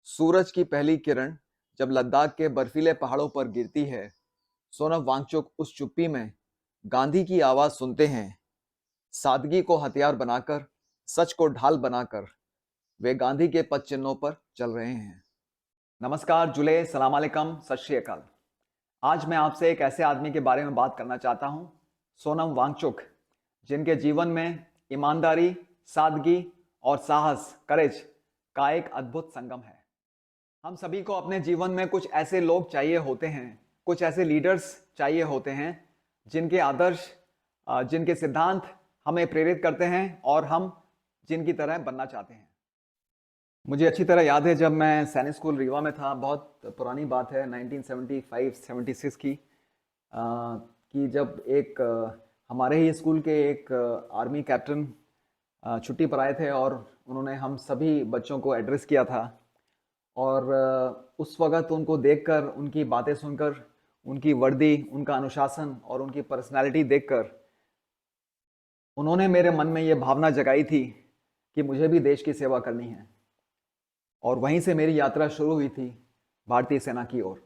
सूरज की पहली किरण जब लद्दाख के बर्फीले पहाड़ों पर गिरती है, सोनम वांगचुक उस चुप्पी में गांधी की आवाज सुनते हैं। सादगी को हथियार बनाकर, सच को ढाल बनाकर वे गांधी के पद चिन्हों पर चल रहे हैं। नमस्कार, जुले, सलाम अलैकुम, सत श्री अकाल। आज मैं आपसे एक ऐसे आदमी के बारे में बात करना चाहता हूं, सोनम वांगचुक, जिनके जीवन में ईमानदारी, सादगी और साहस, करेज का एक अद्भुत संगम है। हम सभी को अपने जीवन में कुछ ऐसे लोग चाहिए होते हैं, कुछ ऐसे लीडर्स चाहिए होते हैं जिनके आदर्श, जिनके सिद्धांत हमें प्रेरित करते हैं और हम जिनकी तरह बनना चाहते हैं। मुझे अच्छी तरह याद है जब मैं सैनिक स्कूल रीवा में था, बहुत पुरानी बात है, 1975-76 की, कि जब एक हमारे ही स्कूल के एक आर्मी कैप्टन छुट्टी पर आए थे और उन्होंने हम सभी बच्चों को एड्रेस किया था। और उस वक़्त उनको देखकर, उनकी बातें सुनकर, उनकी वर्दी, उनका अनुशासन और उनकी पर्सनैलिटी देखकर उन्होंने मेरे मन में ये भावना जगाई थी कि मुझे भी देश की सेवा करनी है। और वहीं से मेरी यात्रा शुरू हुई थी भारतीय सेना की ओर।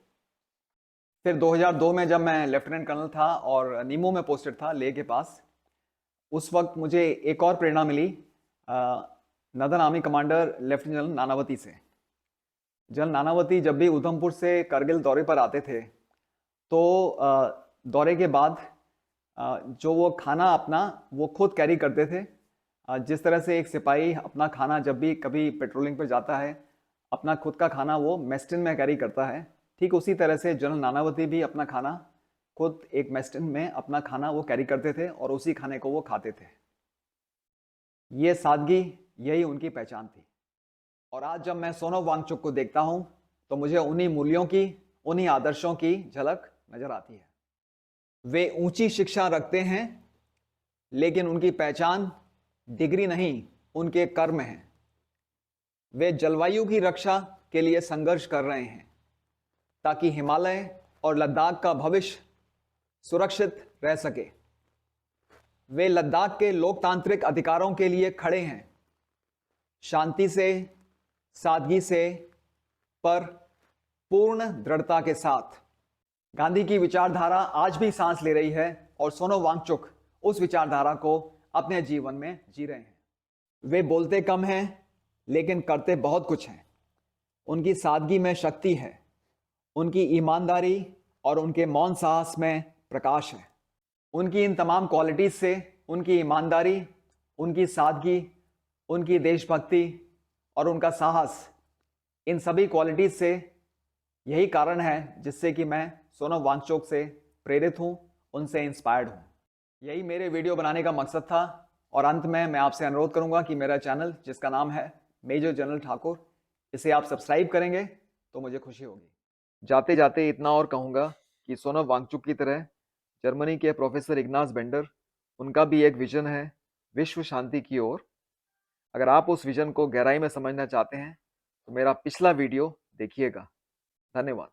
फिर 2002 में जब मैं लेफ्टिनेंट कर्नल था और नीमू में पोस्टेड था, लेह के पास, उस वक्त मुझे एक और प्रेरणा मिली northern army commander lieutenant general Nanavati से। जनरल नानावती जब भी उधमपुर से करगिल दौरे पर आते थे तो दौरे के बाद जो वो खाना अपना वो खुद कैरी करते थे। जिस तरह से एक सिपाही अपना खाना जब भी कभी पेट्रोलिंग पर जाता है, अपना खुद का खाना वो मेस्टिन में कैरी करता है, ठीक उसी तरह से जनरल नानावती भी अपना खाना खुद एक मेस्टिन में अपना खाना वो कैरी करते थे और उसी खाने को वो खाते थे। ये सादगी, यही उनकी पहचान थी। और आज जब मैं सोनम वांगचुक को देखता हूं तो मुझे उन्हीं मूल्यों की, उन्हीं आदर्शों की झलक नजर आती है। वे ऊंची शिक्षा रखते हैं, लेकिन उनकी पहचान डिग्री नहीं, उनके कर्म है। वे जलवायु की रक्षा के लिए संघर्ष कर रहे हैं ताकि हिमालय और लद्दाख का भविष्य सुरक्षित रह सके। वे लद्दाख के लोकतांत्रिक अधिकारों के लिए खड़े हैं, शांति से, सादगी से, पर पूर्ण दृढ़ता के साथ। गांधी की विचारधारा आज भी सांस ले रही है और सोनम वांगचुक उस विचारधारा को अपने जीवन में जी रहे हैं। वे बोलते कम हैं, लेकिन करते बहुत कुछ हैं। उनकी सादगी में शक्ति है, उनकी ईमानदारी और उनके मौन साहस में प्रकाश है। उनकी इन तमाम क्वालिटीज से, उनकी ईमानदारी, उनकी सादगी, उनकी देशभक्ति और उनका साहस, इन सभी क्वालिटीज से यही कारण है जिससे कि मैं सोनम वांगचुक से प्रेरित हूं, उनसे इंस्पायर्ड हूं। यही मेरे वीडियो बनाने का मकसद था। और अंत में मैं आपसे अनुरोध करूंगा कि मेरा चैनल, जिसका नाम है मेजर जनरल ठाकुर, इसे आप सब्सक्राइब करेंगे तो मुझे खुशी होगी। जाते जाते इतना और कहूंगा कि सोनम वांगचुक की तरह जर्मनी के प्रोफेसर इग्नास बेंडर, उनका भी एक विजन है विश्व शांति की ओर। अगर आप उस विजन को गहराई में समझना चाहते हैं तो मेरा पिछला वीडियो देखिएगा। धन्यवाद।